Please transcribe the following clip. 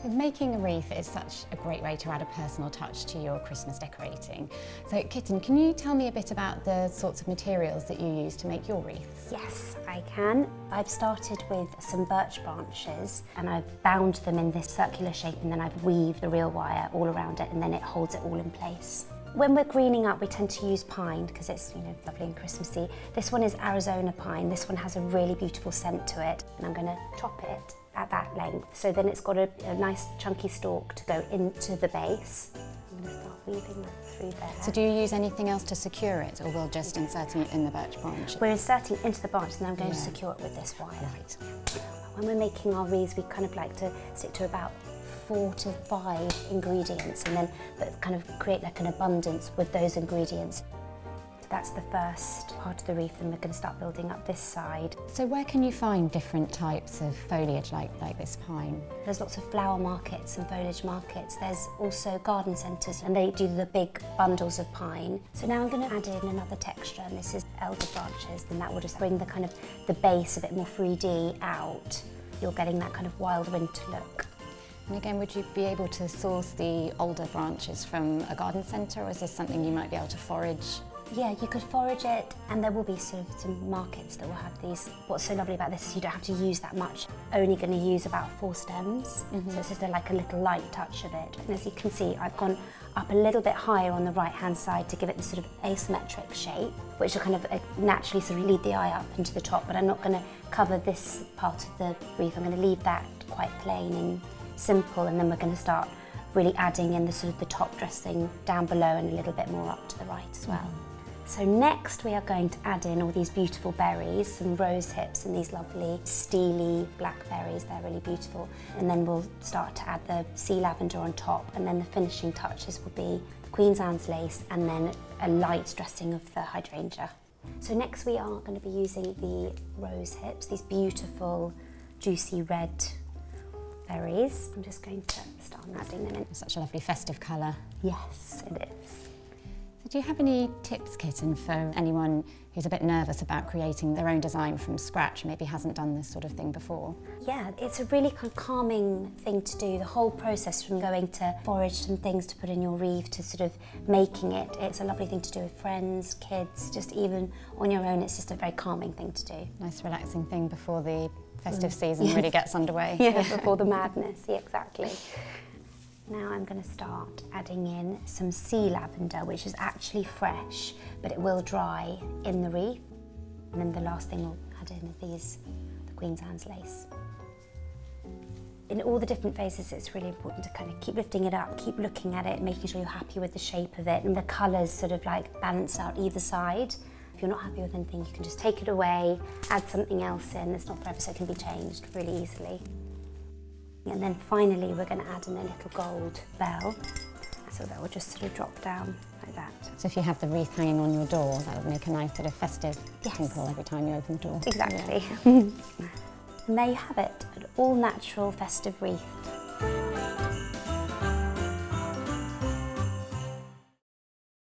Making a wreath is such a great way to add a personal touch to your Christmas decorating. So Kitten, can you tell me a bit about the sorts of materials that you use to make your wreaths? Yes, I can. I've started with some birch branches and I've bound them in this circular shape, and then I've weaved the real wire all around it, and then it holds it all in place. When we're greening up, we tend to use pine because it's, lovely and Christmassy. This one is Arizona pine. This one has a really beautiful scent to it, and I'm going to chop it at that length. So then it's got a nice chunky stalk to go into the base. I'm going to start weaving that through there. So do you use anything else to secure it, or will just inserting it in the birch branch? We're inserting it into the branch, and then I'm going to secure it with this wire. Right. When we're making our wreaths, we kind of like to stick to about 4 to 5 ingredients, and then kind of create like an abundance with those ingredients. So that's the first part of the wreath, and we're going to start building up this side. So where can you find different types of foliage like this pine? There's lots of flower markets and foliage markets. There's also garden centres, and they do the big bundles of pine. So now I'm going to add in another texture, and this is elder branches, and that will just bring the base a bit more 3D out. You're getting that kind of wild winter look. And again, would you be able to source the older branches from a garden centre, or is this something you might be able to forage? Yeah, you could forage it, and there will be sort of some markets that will have these. What's so lovely about this is you don't have to use that much. Only going to use about 4 stems, so it's just like a little light touch of it. And as you can see, I've gone up a little bit higher on the right-hand side to give it this sort of asymmetric shape, which will kind of naturally sort of lead the eye up into the top, but I'm not going to cover this part of the wreath. I'm going to leave that quite plain and simple, and then we're going to start really adding in the sort of the top dressing down below and a little bit more up to the right as well. So next we are going to add in all these beautiful berries, some rose hips and these lovely steely blackberries. They're really beautiful. And then we'll start to add the sea lavender on top, and then the finishing touches will be the Queen's Anne's lace and then a light dressing of the hydrangea. So next we are going to be using the rose hips, these beautiful juicy red berries. I'm just going to start adding them in. Such a lovely festive colour. Yes, it is. So do you have any tips, Kitten, for anyone who's a bit nervous about creating their own design from scratch, maybe hasn't done this sort of thing before? Yeah, it's a really kind of calming thing to do. The whole process from going to forage some things to put in your wreath to sort of making it, it's a lovely thing to do with friends, kids, just even on your own. It's just a very calming thing to do. Nice relaxing thing before the festive season really gets underway. Yeah, before the madness, yeah, exactly. Now I'm going to start adding in some sea lavender, which is actually fresh, but it will dry in the wreath. And then the last thing we'll add in are the Queen's Anne's lace. In all the different phases, it's really important to kind of keep lifting it up, keep looking at it, making sure you're happy with the shape of it, and the colours sort of like balance out either side. If you're not happy with anything, you can just take it away, add something else in. It's not forever, so it can be changed really easily. And then finally, we're going to add in a little gold bell, so that will just sort of drop down like that. So if you have the wreath hanging on your door, that would make a nice sort of festive tinkle every time you open the door. Exactly. Yeah. And there you have it, an all-natural festive wreath.